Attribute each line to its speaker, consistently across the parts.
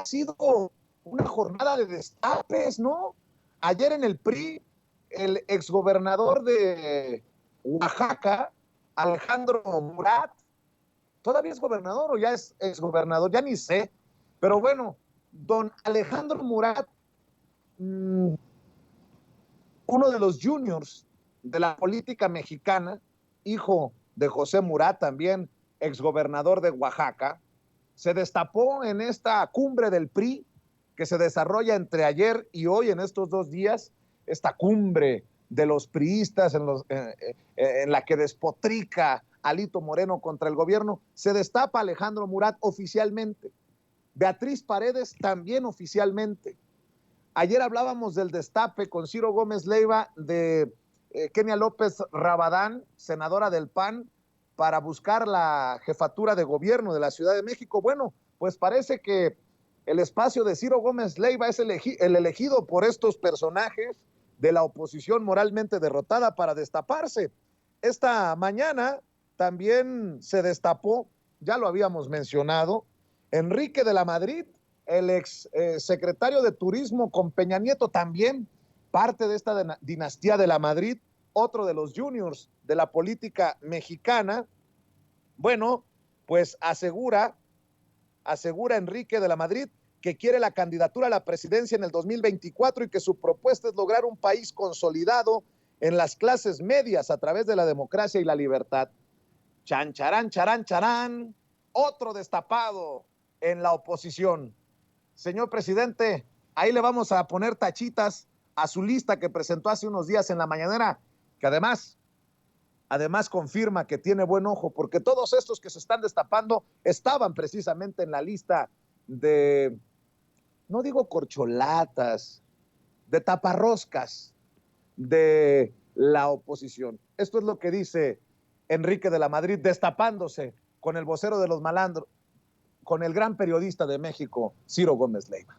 Speaker 1: ha sido una jornada de destapes, ¿no? Ayer en el PRI, el exgobernador de Oaxaca, Alejandro Murat, ¿todavía es gobernador o ya es exgobernador? Ya ni sé. Pero bueno, don Alejandro Murat, uno de los juniors de la política mexicana, hijo de José Murat, también exgobernador de Oaxaca, se destapó en esta cumbre del PRI que se desarrolla entre ayer y hoy, en estos 2 días, esta cumbre de los priistas en la que despotrica Alito Moreno contra el gobierno. Se destapa Alejandro Murat oficialmente, Beatriz Paredes también oficialmente. Ayer hablábamos del destape con Ciro Gómez Leiva de Kenia López Rabadán, senadora del PAN, para buscar la jefatura de gobierno de la Ciudad de México. Bueno, pues parece que el espacio de Ciro Gómez Leiva es el elegido por estos personajes de la oposición moralmente derrotada para destaparse. Esta mañana también se destapó, ya lo habíamos mencionado, Enrique de la Madrid, el ex secretario de Turismo con Peña Nieto, también parte de esta dinastía de la Madrid, otro de los juniors de la política mexicana. Bueno, pues asegura Enrique de la Madrid que quiere la candidatura a la presidencia en el 2024 y que su propuesta es lograr un país consolidado en las clases medias a través de la democracia y la libertad. Chan, charán, charán, charán, otro destapado en la oposición. Señor presidente, ahí le vamos a poner tachitas a su lista que presentó hace unos días en la mañanera, que además confirma que tiene buen ojo, porque todos estos que se están destapando estaban precisamente en la lista de, no digo corcholatas, de taparroscas de la oposición. Esto es lo que dice Enrique de la Madrid, destapándose con el vocero de los malandros, con el gran periodista de México, Ciro Gómez Leiva.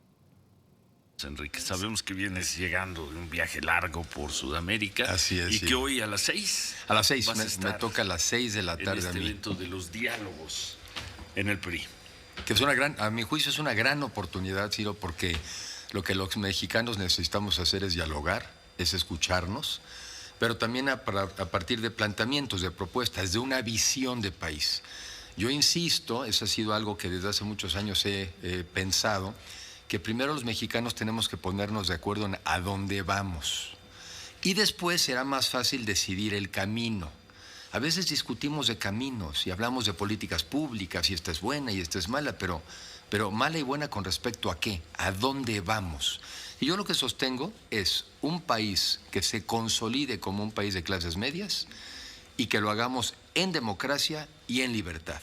Speaker 2: Enrique, sabemos que vienes llegando de un viaje largo por Sudamérica.
Speaker 3: Así es.
Speaker 2: Y sí, que hoy a las 6.
Speaker 3: A las 6, me toca a las 6 de la tarde.
Speaker 2: En este evento de los diálogos en el PRI.
Speaker 3: Que es a mi juicio es una gran oportunidad, Ciro, porque lo que los mexicanos necesitamos hacer es dialogar, es escucharnos, pero también a partir de planteamientos, de propuestas, de una visión de país. Yo insisto, eso ha sido algo que desde hace muchos años he pensado, que primero los mexicanos tenemos que ponernos de acuerdo en a dónde vamos. Y después será más fácil decidir el camino. A veces discutimos de caminos y hablamos de políticas públicas, y esta es buena y esta es mala, pero mala y buena con respecto a qué, a dónde vamos. Y yo lo que sostengo es un país que se consolide como un país de clases medias y que lo hagamos en democracia y en libertad.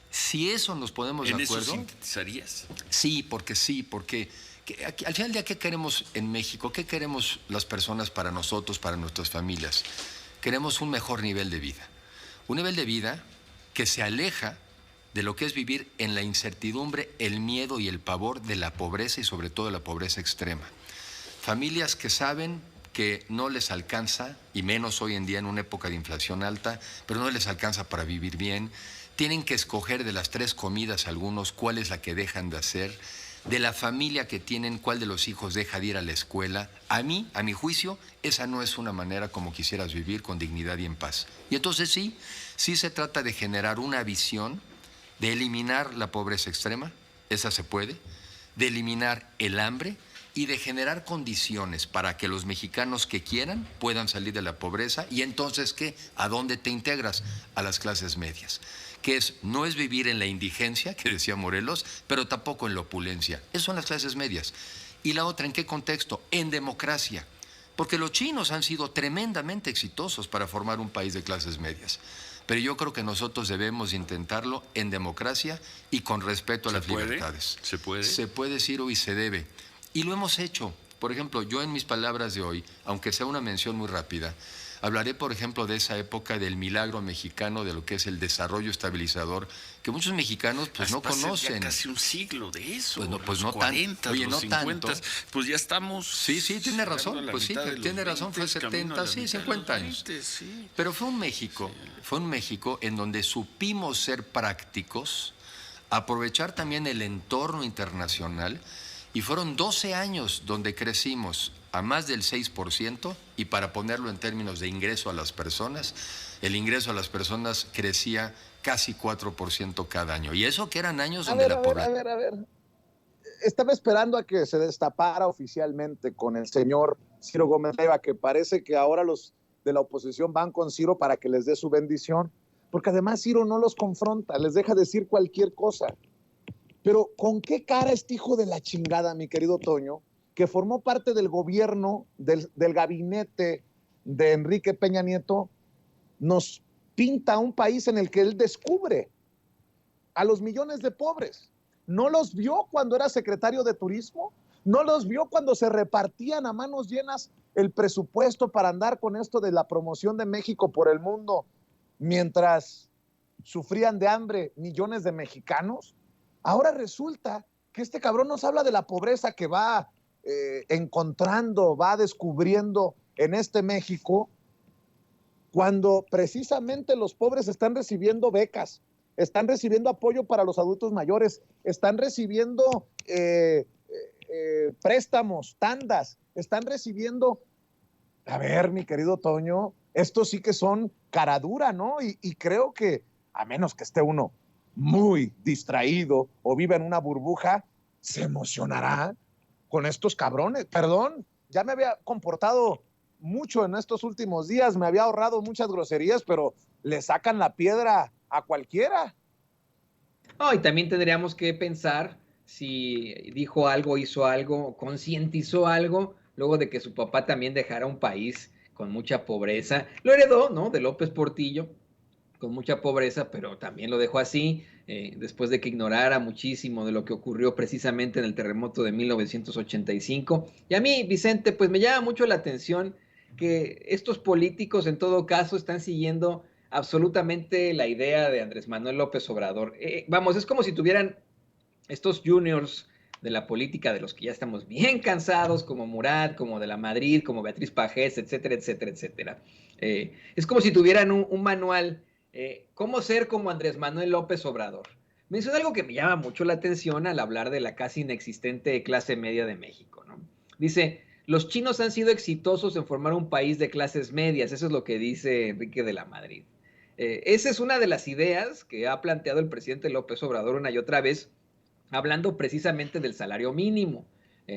Speaker 3: Si eso nos ponemos de acuerdo...
Speaker 2: ¿En eso sintetizarías?
Speaker 3: Sí, porque al final del día, ¿qué queremos en México? ¿Qué queremos las personas para nosotros, para nuestras familias? Queremos un mejor nivel de vida. Un nivel de vida que se aleja de lo que es vivir en la incertidumbre, el miedo y el pavor de la pobreza y sobre todo la pobreza extrema. Familias que saben que no les alcanza, y menos hoy en día en una época de inflación alta, pero no les alcanza para vivir bien. Tienen que escoger de las 3 comidas algunos cuál es la que dejan de hacer, de la familia que tienen, cuál de los hijos deja de ir a la escuela. A mi juicio, esa no es una manera como quisieras vivir con dignidad y en paz. Y entonces sí se trata de generar una visión, de eliminar la pobreza extrema, esa se puede, de eliminar el hambre y de generar condiciones para que los mexicanos que quieran puedan salir de la pobreza. Y entonces, ¿qué? ¿A dónde te integras? A las clases medias. Que no es vivir en la indigencia, que decía Morelos, pero tampoco en la opulencia. Esas son las clases medias. Y la otra, ¿en qué contexto? En democracia. Porque los chinos han sido tremendamente exitosos para formar un país de clases medias. Pero yo creo que nosotros debemos intentarlo en democracia y con respeto a las libertades.
Speaker 2: ¿Se puede?
Speaker 3: Se puede, Ciro, y se debe. Y lo hemos hecho. Por ejemplo, yo en mis palabras de hoy, aunque sea una mención muy rápida, hablaré, por ejemplo, de esa época del milagro mexicano, de lo que es el desarrollo estabilizador, que muchos mexicanos pues no conocen.
Speaker 2: Ya casi un siglo de eso.
Speaker 3: Pues no
Speaker 2: 40,
Speaker 3: tanto. Oye,
Speaker 2: los
Speaker 3: no
Speaker 2: 50,
Speaker 3: tanto.
Speaker 2: Pues ya estamos.
Speaker 3: Sí, tiene razón. Pues sí, tiene razón, fue 70, 50 años.
Speaker 2: Sí.
Speaker 3: Pero fue un México en donde supimos ser prácticos aprovechar también el entorno internacional, y fueron 12 años donde crecimos a más del 6%, y para ponerlo en términos de ingreso a las personas, el ingreso a las personas crecía casi 4% cada año. Y eso que eran años donde la población...
Speaker 1: A ver. Estaba esperando a que se destapara oficialmente con el señor Ciro Gómez Leiva, que parece que ahora los de la oposición van con Ciro para que les dé su bendición, porque además Ciro no los confronta, les deja decir cualquier cosa. Pero ¿con qué cara este hijo de la chingada, mi querido Toño, que formó parte del gobierno, del gabinete de Enrique Peña Nieto, nos pinta un país en el que él descubre a los millones de pobres? ¿No los vio cuando era secretario de Turismo? ¿No los vio cuando se repartían a manos llenas el presupuesto para andar con esto de la promoción de México por el mundo, mientras sufrían de hambre millones de mexicanos? Ahora resulta que este cabrón nos habla de la pobreza que va encontrando, va descubriendo en este México, cuando precisamente los pobres están recibiendo becas, están recibiendo apoyo para los adultos mayores, están recibiendo préstamos, tandas, están recibiendo... A ver, mi querido Toño, estos sí que son cara dura, ¿no? Y creo que, a menos que esté uno muy distraído o viva en una burbuja, se emocionará con estos cabrones. Perdón, ya me había comportado mucho en estos últimos días, me había ahorrado muchas groserías, pero le sacan la piedra a cualquiera.
Speaker 4: Oh, y también tendríamos que pensar si dijo algo, hizo algo, concientizó algo, luego de que su papá también dejara un país con mucha pobreza. Lo heredó, ¿no? De López Portillo, con mucha pobreza, pero también lo dejó así, después de que ignorara muchísimo de lo que ocurrió precisamente en el terremoto de 1985. Y a mí, Vicente, pues me llama mucho la atención que estos políticos en todo caso están siguiendo absolutamente la idea de Andrés Manuel López Obrador. Vamos, es como si tuvieran estos juniors de la política de los que ya estamos bien cansados, como Murat, como de la Madrid, como Beatriz Pajés, etcétera, etcétera, etcétera. Es como si tuvieran un manual, cómo ser como Andrés Manuel López Obrador. Menciona algo que me llama mucho la atención al hablar de la casi inexistente clase media de México, ¿no? Dice, los chinos han sido exitosos en formar un país de clases medias, eso es lo que dice Enrique de la Madrid. Esa es una de las ideas que ha planteado el presidente López Obrador una y otra vez, hablando precisamente del salario mínimo.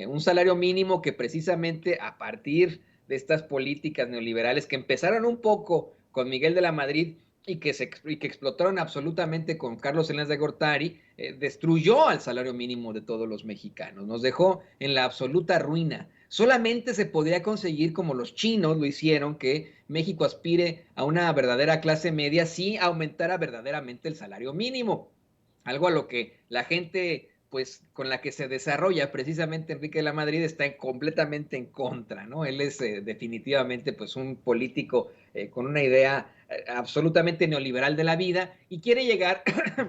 Speaker 4: Un salario mínimo que precisamente a partir de estas políticas neoliberales que empezaron un poco con Miguel de la Madrid y que explotaron absolutamente con Carlos Salinas de Gortari, destruyó al salario mínimo de todos los mexicanos, nos dejó en la absoluta ruina. Solamente se podría conseguir, como los chinos lo hicieron, que México aspire a una verdadera clase media si aumentara verdaderamente el salario mínimo. Algo a lo que la gente, pues, con la que se desarrolla precisamente Enrique de la Madrid está completamente en contra, ¿no? Él es definitivamente, pues, un político con una idea absolutamente neoliberal de la vida y quiere llegar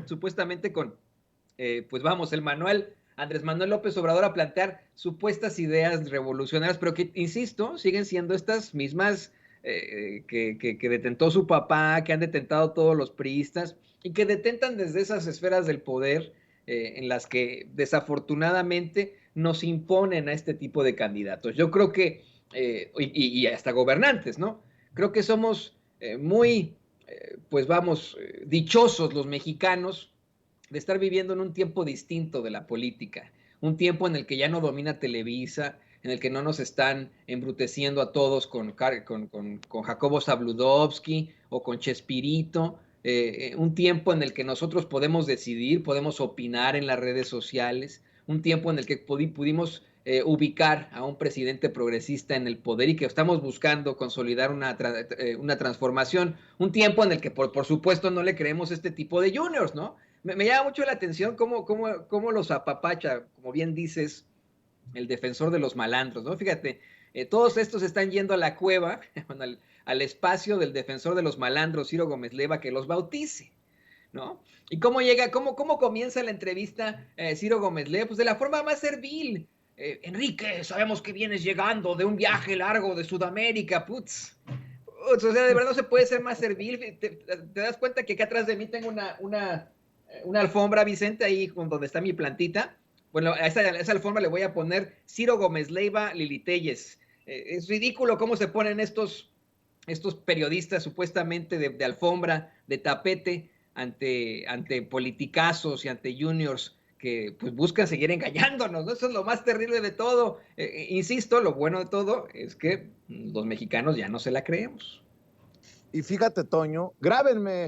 Speaker 4: supuestamente con, pues vamos, el manual Andrés Manuel López Obrador a plantear supuestas ideas revolucionarias, pero que, insisto, siguen siendo estas mismas que detentó su papá, que han detentado todos los priistas y que detentan desde esas esferas del poder en las que desafortunadamente nos imponen a este tipo de candidatos. Yo creo que, y hasta gobernantes, ¿no? Creo que somos muy, pues vamos, dichosos los mexicanos de estar viviendo en un tiempo distinto de la política, un tiempo en el que ya no domina Televisa, en el que no nos están embruteciendo a todos con Jacobo Zabludovsky o con Chespirito, un tiempo en el que nosotros podemos decidir, podemos opinar en las redes sociales, un tiempo en el que pudimos ubicar a un presidente progresista en el poder y que estamos buscando consolidar una transformación, un tiempo en el que por supuesto no le creemos este tipo de juniors, ¿no? Me llama mucho la atención cómo los apapacha, como bien dices, el defensor de los malandros, ¿no? Fíjate, todos estos están yendo a la cueva, al espacio del defensor de los malandros, Ciro Gómez Leiva, que los bautice, ¿no? ¿Y cómo llega, cómo comienza la entrevista Ciro Gómez Leiva? Pues de la forma más servil. Enrique, sabemos que vienes llegando de un viaje largo de Sudamérica, putz. O sea, de verdad no se puede ser más servil. Te das cuenta que acá atrás de mí tengo una Una alfombra, Vicente, ahí donde está mi plantita. Bueno, a esa alfombra le voy a poner Ciro Gómez Leiva, Lili Téllez. Es ridículo cómo se ponen estos periodistas supuestamente de alfombra, de tapete, ante politicazos y ante juniors que pues buscan seguir engañándonos, ¿no? Eso es lo más terrible de todo. Insisto, lo bueno de todo es que los mexicanos ya no se la creemos.
Speaker 1: Y fíjate, Toño, grábenme